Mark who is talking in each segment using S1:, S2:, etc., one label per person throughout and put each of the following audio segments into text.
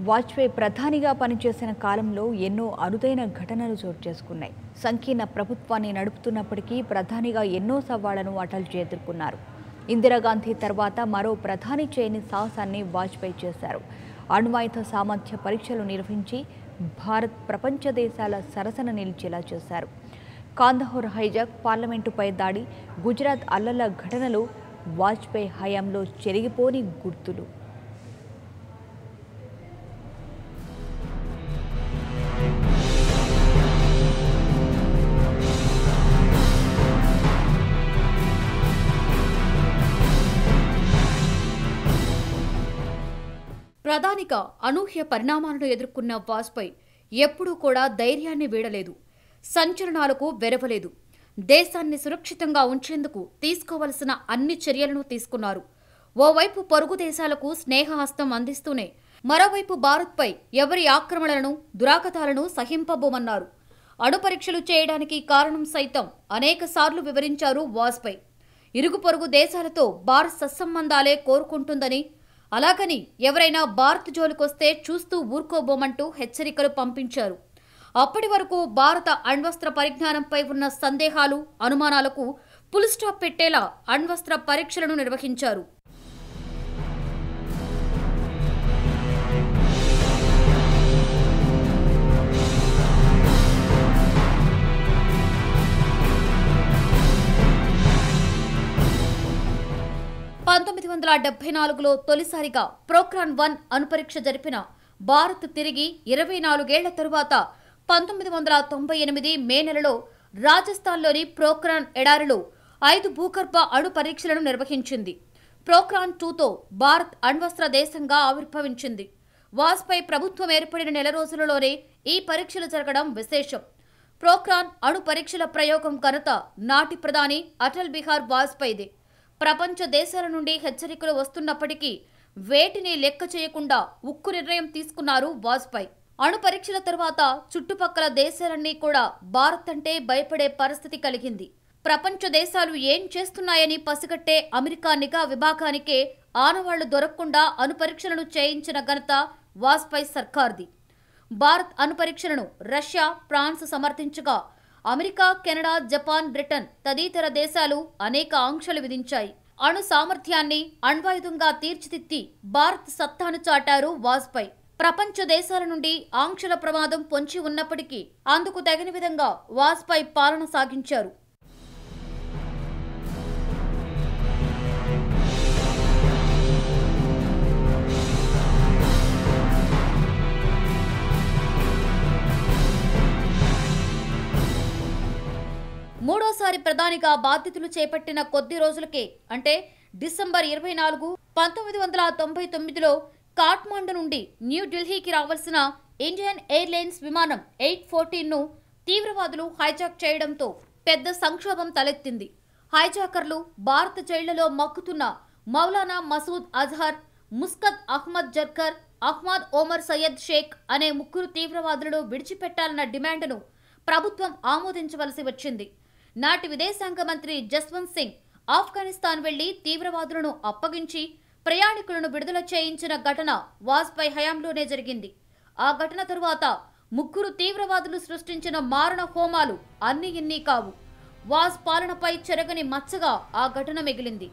S1: వాజ్పేయి ప్రధానిగా పనిచేసిన కాలంలో ఎన్నో అరుదైన ఘటనలు చోటు చేసుకున్నాయి. సంకీర్ణ ప్రభుత్వాన్ని నడుపుతున్నప్పటికీ ప్రధానిగా ఎన్నో సవాళ్లను అటల్జీ ఎదుర్కొన్నారు. ఇందిరాగాంధీ తర్వాత మరో ప్రధాని చేయని సాహసాన్ని వాజ్పేయి చేశారు. అణ్వాయుధ సామర్థ్య పరీక్షలు నిర్వహించి భారత్ ప్రపంచ దేశాల సరసన నిలిచేలా చేశారు. కాందహార్ హైజాక్, పార్లమెంటుపై దాడి, గుజరాత్ అల్లర్ల ఘటనలు వాజ్పేయి హయాంలో చెరిగిపోని గుర్తులు.
S2: ప్రధానిగా అనూహ్య పరిణామాలను ఎదుర్కొన్న వాజ్పేయి ఎప్పుడూ కూడా ధైర్యాన్ని వీడలేదు, సంచలనాలకు వెరవలేదు. దేశాన్ని సురక్షితంగా ఉంచేందుకు తీసుకోవలసిన అన్ని చర్యలను తీసుకున్నారు. ఓవైపు పొరుగు దేశాలకు స్నేహహస్తం అందిస్తూనే మరోవైపు భారత్పై ఎవరి ఆక్రమణలను, దురాగతాలను సహింపబోమన్నారు. అణుపరీక్షలు చేయడానికి కారణం సైతం అనేకసార్లు వివరించారు వాజ్పేయి. ఇరుగు పొరుగు దేశాలతో భారత్ సత్సంబంధాలే కోరుకుంటుందని, అలాగని ఎవరైనా భారత్ జోలికొస్తే చూస్తూ ఊరుకోబోమంటూ హెచ్చరికలు పంపించారు. అప్పటి వరకు భారత అణ్వస్త్ర పరిజ్ఞానంపై ఉన్న సందేహాలు, అనుమానాలకు ఫుల్ స్టాప్ పెట్టేలా అణ్వస్త్ర పరీక్షలను నిర్వహించారు. తొలిసారిగా పోఖ్రాన్-1 అణుపరీక్ష జరిపిన భారత్ తిరిగి 24 ఏళ్ల తరువాత 1998 మే నెలలో రాజస్థాన్లోని పోఖ్రాన్ ఎడారిలో 5 భూగర్భ అణు పరీక్షలను నిర్వహించింది. పోఖ్రాన్-2తో భారత్ అణ్వస్త్ర దేశంగా ఆవిర్భవించింది. వాజ్పేయి ప్రభుత్వం ఏర్పడిన నెల రోజులలోనే ఈ పరీక్షలు జరగడం విశేషం. పోఖ్రాన్ అణు పరీక్షల ప్రయోగం ఘనత నాటి ప్రధాని అటల్ బిహారీ వాజ్పేయిదే. ప్రపంచ దేశాల నుండి హెచ్చరికలు వస్తున్నప్పటికీ వేటిని లెక్క చేయకుండా ఉక్కు నిర్ణయం తీసుకున్నారు వాజ్పేయి. అణు పరీక్షల తర్వాత చుట్టుపక్కల దేశాలన్నీ కూడా భారత్ అంటే భయపడే పరిస్థితి కలిగింది. ప్రపంచ దేశాలు ఏం చేస్తున్నాయని పసిగట్టే అమెరికా నిఘా విభాగానికే ఆనవాళ్లు దొరకకుండా అణు పరీక్షలను చేయించిన ఘనత వాజ్పేయి సర్కార్ది. భారత్ అణు పరీక్షలను రష్యా, ఫ్రాన్స్ సమర్థించగా అమెరికా, కెనడా, జపాన్, బ్రిటన్ తదితర దేశాలు అనేక ఆంక్షలు విధించాయి. అణు సామర్థ్యాన్ని అణ్వాయుధంగా తీర్చిదిద్ది భారత్ సత్తాను చాటారు వాజ్పేయి. ప్రపంచ దేశాల నుండి ఆంక్షల ప్రమాదం పొంచి ఉన్నప్పటికీ అందుకు తగిన విధంగా వాజ్పేయి పాలన సాగించారు. మూడోసారి ప్రధానిగా బాధ్యతలు చేపట్టిన కొద్ది రోజులకే, అంటే డిసెంబర్ 24, 1999లో కాఠ్మండు నుండి న్యూఢిల్లీకి రావాల్సిన ఇండియన్ ఎయిర్లైన్స్ విమానం 814ను తీవ్రవాదులు హైజాక్ చేయడంతో పెద్ద సంక్షోభం తలెత్తింది. హైజాకర్లు భారత జైళ్లలో మక్కుతున్న మౌలానా మసూద్ అజహర్, ముస్కత్ అహ్మద్ జర్కర్, అహ్మద్ ఒమర్ సయ్యద్ షేక్ అనే 3 తీవ్రవాదులను విడిచిపెట్టాలన్న డిమాండ్ను ప్రభుత్వం ఆమోదించవలసి వచ్చింది. నాటి విదేశాంగ మంత్రి జస్వంత్ సింగ్ ఆఫ్ఘనిస్తాన్ వెళ్లి తీవ్రవాదులను అప్పగించి ప్రయాణికులను విడుదల చేయించిన ఘటన వాజ్పేయి హయాంలోనే జరిగింది. ఆ ఘటన తరువాత 3 తీవ్రవాదులు సృష్టించిన మారణ హోమాలు అన్ని ఇన్ని కావు. వాజ్ పాలనపై చెరగని మచ్చగా ఆ ఘటన మిగిలింది.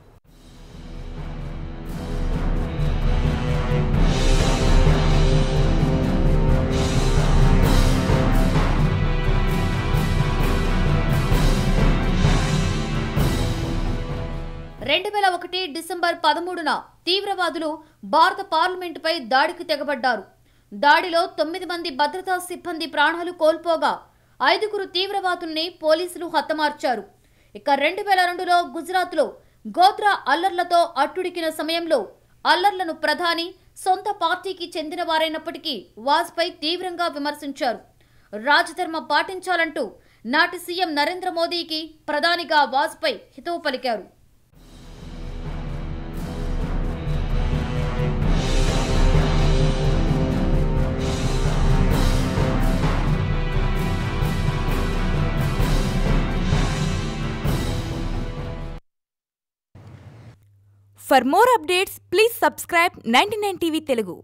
S2: డిసెంబర్ 13న తీవ్రవాదులు భారత పార్లమెంటుపై దాడికి తెగబడ్డారు. దాడిలో 9 మంది భద్రతా సిబ్బంది ప్రాణాలు కోల్పోగా 5 తీవ్రవాదుల్ని పోలీసులు హతమార్చారు. ఇక 2002లో గుజరాత్లో గోధ్రా అల్లర్లతో అట్టుడికిన సమయంలో అల్లర్లను ప్రధాని సొంత పార్టీకి చెందిన వారైనప్పటికీ వాజ్పేయి తీవ్రంగా విమర్శించారు. రాజధర్మ పాటించాలంటూ నాటి సీఎం నరేంద్ర మోదీకి ప్రధానిగా వాజ్పేయి హితవు పలికారు.
S3: For more updates, please subscribe 99 TV Telugu.